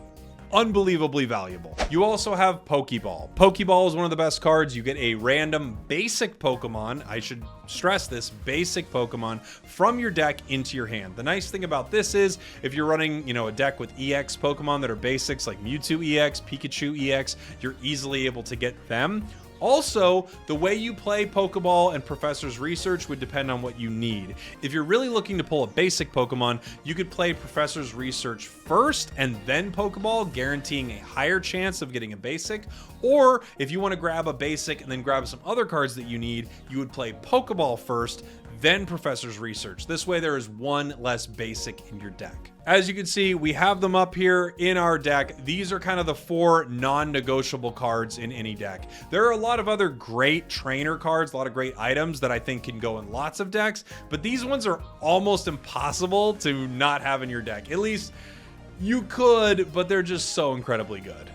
unbelievably valuable. You also have Pokeball. Pokeball is one of the best cards. You get a random basic Pokemon, I should stress this, basic Pokemon from your deck into your hand. The nice thing about this is if you're running, a deck with EX Pokemon that are basics like Mewtwo EX, Pikachu EX, you're easily able to get them. Also, the way you play Pokeball and Professor's Research would depend on what you need. If you're really looking to pull a basic Pokemon, you could play Professor's Research first and then Pokeball, guaranteeing a higher chance of getting a basic. Or if you want to grab a basic and then grab some other cards that you need, you would play Pokeball first, then Professor's Research. This way there is one less basic in your deck. As you can see, we have them up here in our deck. These are kind of the 4 non-negotiable cards in any deck. There are a lot of other great trainer cards, a lot of great items that I think can go in lots of decks, but these ones are almost impossible to not have in your deck. At least you could, but they're just so incredibly good.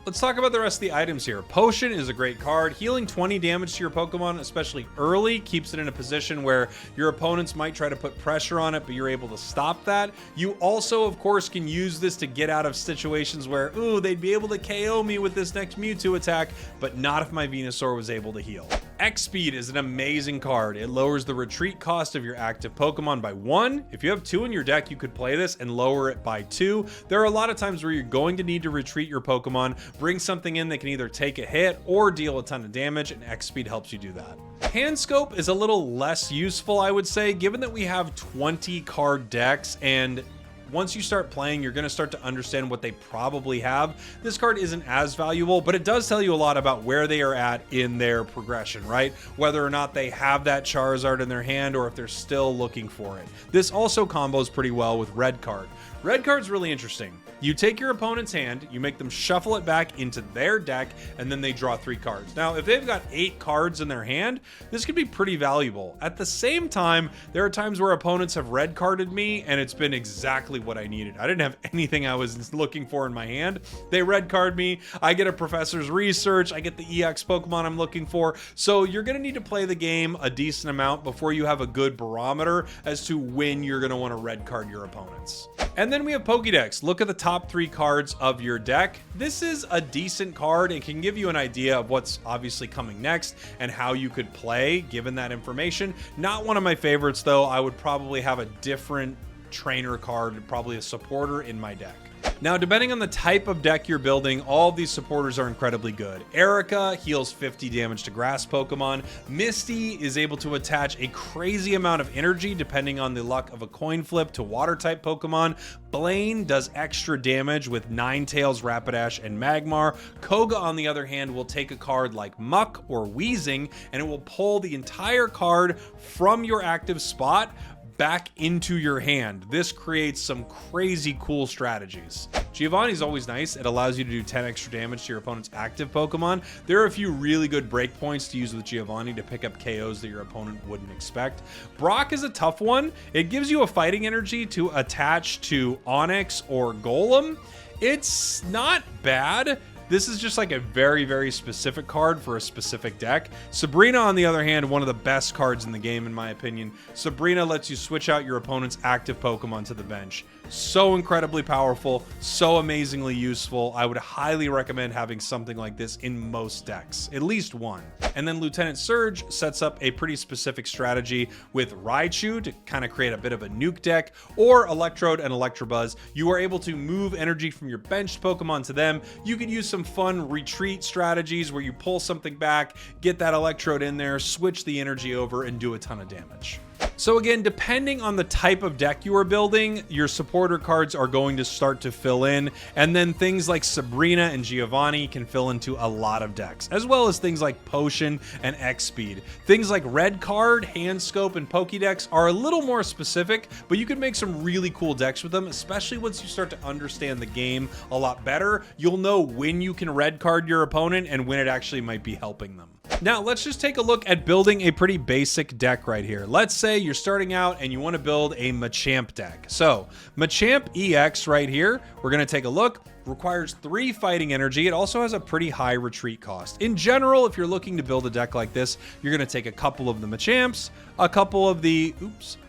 Let's talk about the rest of the items here. Potion is a great card. Healing 20 damage to your Pokemon, especially early, keeps it in a position where your opponents might try to put pressure on it, but you're able to stop that. You also, of course, can use this to get out of situations where, ooh, they'd be able to KO me with this next Mewtwo attack, but not if my Venusaur was able to heal. X-Speed is an amazing card. It lowers the retreat cost of your active Pokemon by 1. If you have 2 in your deck, you could play this and lower it by 2. There are a lot of times where you're going to need to retreat your Pokemon, bring something in that can either take a hit or deal a ton of damage, and X-Speed helps you do that. Hand Scope is a little less useful, I would say, given that we have 20 card decks, and once you start playing, you're going to start to understand what they probably have. This card isn't as valuable, but it does tell you a lot about where they are at in their progression, right? Whether or not they have that Charizard in their hand or if they're still looking for it. This also combos pretty well with Red Card. Red Card's really interesting. You take your opponent's hand, you make them shuffle it back into their deck, and then they draw 3 cards. Now, if they've got 8 cards in their hand, this could be pretty valuable. At the same time, there are times where opponents have red carded me, and it's been exactly what I needed. I didn't have anything I was looking for in my hand. They red card me, I get a Professor's Research, I get the EX Pokemon I'm looking for. So you're going to need to play the game a decent amount before you have a good barometer as to when you're going to want to red card your opponents. And then we have Pokédex. Look at the top 3 cards of your deck. This is a decent card and can give you an idea of what's obviously coming next and how you could play given that information. Not one of my favorites though. I would probably have a different trainer card, probably a supporter in my deck. Now, depending on the type of deck you're building, all of these supporters are incredibly good. Erica heals 50 damage to grass Pokemon. Misty is able to attach a crazy amount of energy depending on the luck of a coin flip to water type Pokemon. Blaine does extra damage with Ninetales, Rapidash, and Magmar. Koga, on the other hand, will take a card like Muck or Weezing, and it will pull the entire card from your active spot back into your hand. This creates some crazy cool strategies. Giovanni's always nice. It allows you to do 10 extra damage to your opponent's active Pokemon. There are a few really good breakpoints to use with Giovanni to pick up KOs that your opponent wouldn't expect. Brock is a tough one. It gives you a fighting energy to attach to Onix or Golem. It's not bad. This is just like a very, very specific card for a specific deck. Sabrina, on the other hand, one of the best cards in the game, in my opinion. Sabrina lets you switch out your opponent's active Pokemon to the bench. So incredibly powerful, so amazingly useful. I would highly recommend having something like this in most decks, at least one. And then Lieutenant Surge sets up a pretty specific strategy with Raichu to kind of create a bit of a nuke deck, or Electrode and Electabuzz. You are able to move energy from your benched Pokemon to them. You could use some fun retreat strategies where you pull something back, get that Electrode in there, switch the energy over, and do a ton of damage. So again, depending on the type of deck you are building, your supporter cards are going to start to fill in, and then things like Sabrina and Giovanni can fill into a lot of decks, as well as things like Potion and X-Speed. Things like Red Card, Hand Scope, and Pokédex are a little more specific, but you can make some really cool decks with them, especially once you start to understand the game a lot better. You'll know when you can Red Card your opponent and when it actually might be helping them. Now, let's just take a look at building a pretty basic deck right here. Let's say you're starting out and you want to build a Machamp deck. So, Machamp EX right here, we're going to take a look. Requires 3 fighting energy. It also has a pretty high retreat cost. In general, if you're looking to build a deck like this, you're going to take a couple of the Machamps, a couple of the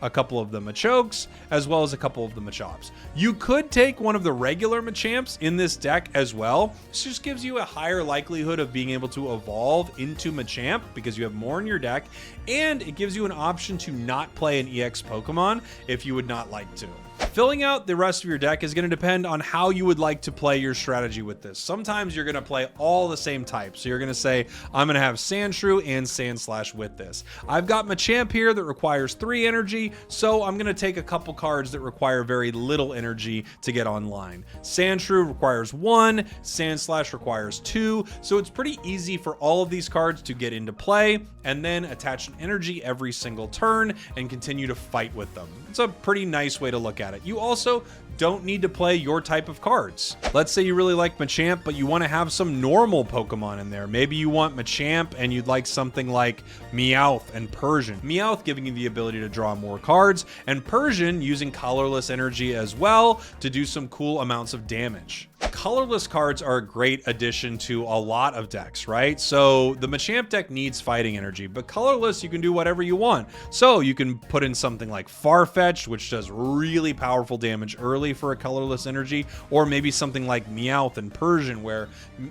Machokes, as well as a couple of the Machops. You could take one of the regular Machamps in this deck as well. This just gives you a higher likelihood of being able to evolve into Machamp because you have more in your deck, and it gives you an option to not play an EX Pokemon if you would not like to. Filling out the rest of your deck is going to depend on how you would like to play your strategy with this. Sometimes you're going to play all the same types. So you're going to say, I'm going to have Sandshrew and Sandslash with this. I've got Machamp here that requires 3 energy, so I'm going to take a couple cards that require very little energy to get online. Sandshrew requires 1, Sandslash requires 2, so it's pretty easy for all of these cards to get into play and then attach an energy every single turn and continue to fight with them. It's a pretty nice way to look at it. You also don't need to play your type of cards. Let's say you really like Machamp, but you want to have some normal Pokemon in there. Maybe you want Machamp and you'd like something like Meowth and Persian. Meowth giving you the ability to draw more cards, and Persian using colorless energy as well to do some cool amounts of damage. Colorless cards are a great addition to a lot of decks, right? So the Machamp deck needs fighting energy, but colorless, you can do whatever you want. So you can put in something like Farfetch'd, which does really powerful damage early for a colorless energy, or maybe something like Meowth and Persian, where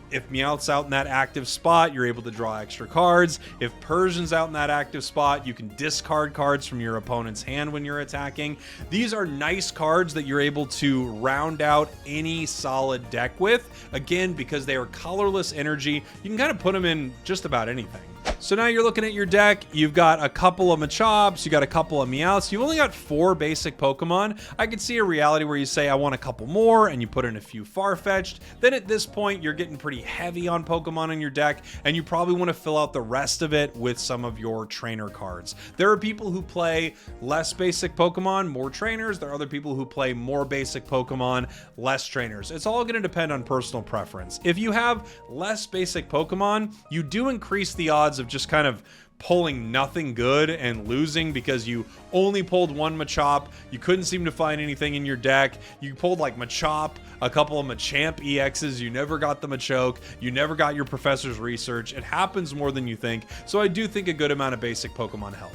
if Meowth's out in that active spot, you're able to draw extra cards. If Persian's out in that active spot, you can discard cards from your opponent's hand when you're attacking. These are nice cards that you're able to round out any solid deck with, again, because they are colorless energy. You can kind of put them in just about anything. So now you're looking at your deck, you've got a couple of Machops, you got a couple of Meowths, you've only got 4 basic Pokemon. I could see a reality where you say, I want a couple more, and you put in a few Farfetch'd. Then at this point, you're getting pretty heavy on Pokemon in your deck, and you probably want to fill out the rest of it with some of your trainer cards. There are people who play less basic Pokemon, more trainers. There are other people who play more basic Pokemon, less trainers. It's all going to depend on personal preference. If you have less basic Pokemon, you do increase the odds of just kind of pulling nothing good and losing because you only pulled 1 Machop, you couldn't seem to find anything in your deck, you pulled like Machop, a couple of Machamp EXs, you never got the Machoke, you never got your Professor's Research. It happens more than you think, so I do think a good amount of basic Pokemon help.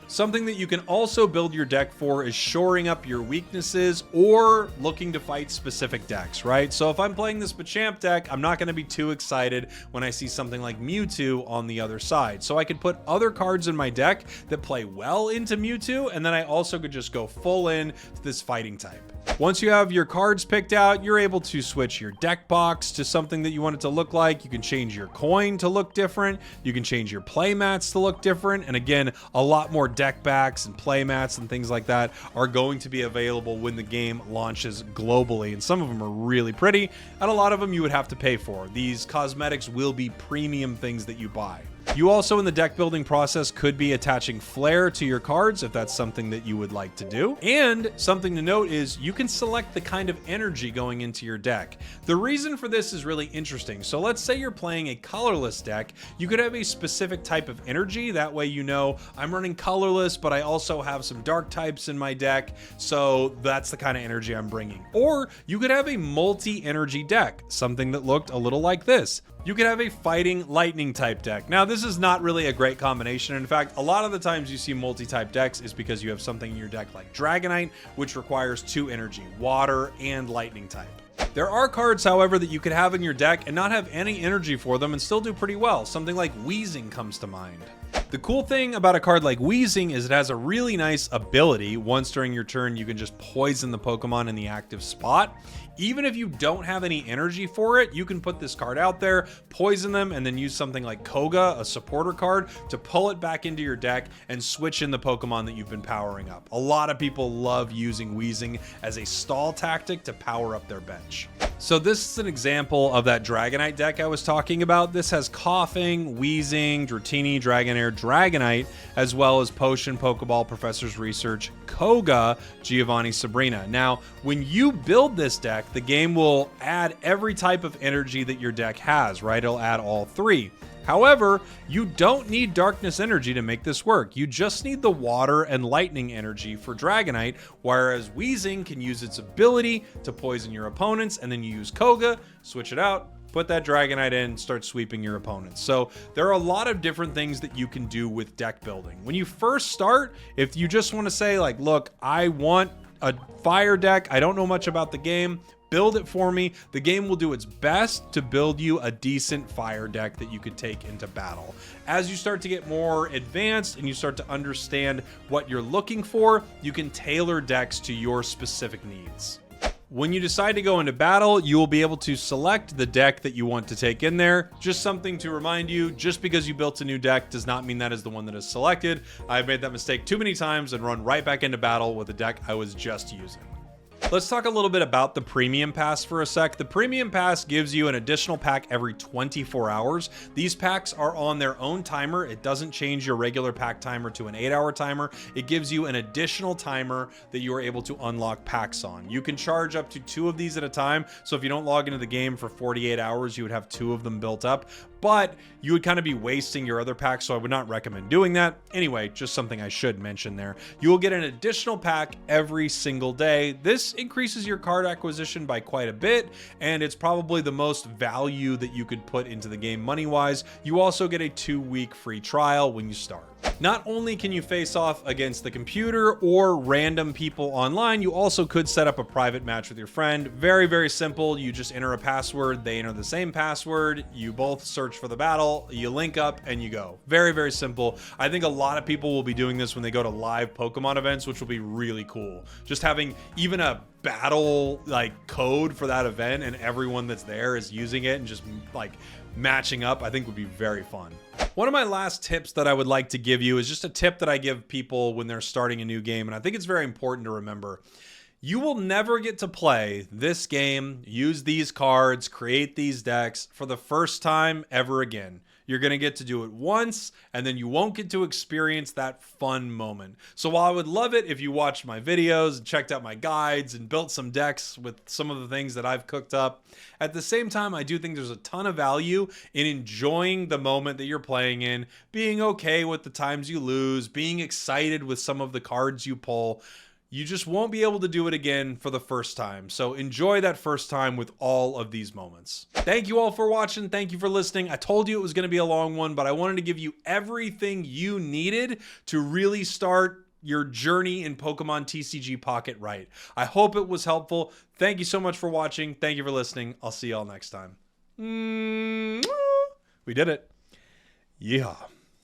Something that you can also build your deck for is shoring up your weaknesses or looking to fight specific decks, right? So if I'm playing this Machamp deck, I'm not going to be too excited when I see something like Mewtwo on the other side. So I could put other cards in my deck that play well into Mewtwo, and then I also could just go full in to this fighting type. Once you have your cards picked out, you're able to switch your deck box to something that you want it to look like. You can change your coin to look different. You can change your play mats to look different. And again, a lot more deck backs and play mats and things like that are going to be available when the game launches globally. And some of them are really pretty, and a lot of them you would have to pay for. These cosmetics will be premium things that you buy. You also in the deck building process could be attaching Flair to your cards if that's something that you would like to do. And something to note is you can select the kind of energy going into your deck. The reason for this is really interesting. So let's say you're playing a colorless deck, you could have a specific type of energy. That way you know I'm running colorless, but I also have some dark types in my deck, so that's the kind of energy I'm bringing. Or you could have a multi-energy deck, something that looked a little like this. You could have a fighting lightning type deck. Now, this is not really a great combination. In fact, a lot of the times you see multi-type decks is because you have something in your deck like Dragonite, which requires 2 energy, water and lightning type. There are cards, however, that you could have in your deck and not have any energy for them and still do pretty well. Something like Weezing comes to mind. The cool thing about a card like Weezing is it has a really nice ability. Once during your turn, you can just poison the Pokemon in the active spot. Even if you don't have any energy for it, you can put this card out there, poison them, and then use something like Koga, a supporter card, to pull it back into your deck and switch in the Pokemon that you've been powering up. A lot of people love using Weezing as a stall tactic to power up their bench. So this is an example of that Dragonite deck I was talking about. This has Coughing, Weezing, Dratini, Dragonair, Dragonite, as well as Potion, Pokeball, Professor's Research, Koga, Giovanni, Sabrina. Now, when you build this deck, the game will add every type of energy that your deck has, right? It'll add all 3. However, you don't need darkness energy to make this work. You just need the water and lightning energy for Dragonite, whereas Weezing can use its ability to poison your opponents, and then you use Koga, switch it out, put that Dragonite in, start sweeping your opponents. So there are a lot of different things that you can do with deck building. When you first start, if you just want to say like, look, I want a fire deck, I don't know much about the game, build it for me. The game will do its best to build you a decent fire deck that you could take into battle. As you start to get more advanced and you start to understand what you're looking for, you can tailor decks to your specific needs. When you decide to go into battle, you will be able to select the deck that you want to take in there. Just something to remind you, just because you built a new deck does not mean that is the one that is selected. I've made that mistake too many times and run right back into battle with the deck I was just using. Let's talk a little bit about the premium pass for a sec. The premium pass gives you an additional pack every 24 hours. These packs are on their own timer. It doesn't change your regular pack timer to an 8-hour timer. It gives you an additional timer that you are able to unlock packs on. You can charge up to 2 of these at a time. So if you don't log into the game for 48 hours, you would have 2 of them built up, but you would kind of be wasting your other packs, so I would not recommend doing that. Anyway, just something I should mention there. You will get an additional pack every single day. This increases your card acquisition by quite a bit, and it's probably the most value that you could put into the game money-wise. You also get a 2-week free trial when you start. Not only can you face off against the computer or random people online, you also could set up a private match with your friend. Very, very simple. You just enter a password, they enter the same password, you both search for the battle, you link up, and you go. Very, very simple. I think a lot of people will be doing this when they go to live Pokemon events, which will be really cool. Just having even a battle like code for that event and everyone that's there is using it and just like matching up, I think would be very fun. One of my last tips that I would like to give you is just a tip that I give people when they're starting a new game, and I think it's very important to remember. You will never get to play this game, use these cards, create these decks for the first time ever again. You're going to get to do it once, and then you won't get to experience that fun moment. So while I would love it if you watched my videos and checked out my guides and built some decks with some of the things that I've cooked up, at the same time, I do think there's a ton of value in enjoying the moment that you're playing in, being okay with the times you lose, being excited with some of the cards you pull. You just won't be able to do it again for the first time. So enjoy that first time with all of these moments. Thank you all for watching. Thank you for listening. I told you it was going to be a long one, but I wanted to give you everything you needed to really start your journey in Pokemon TCG Pocket right. I hope it was helpful. Thank you so much for watching. Thank you for listening. I'll see y'all next time. We did it. Yeah.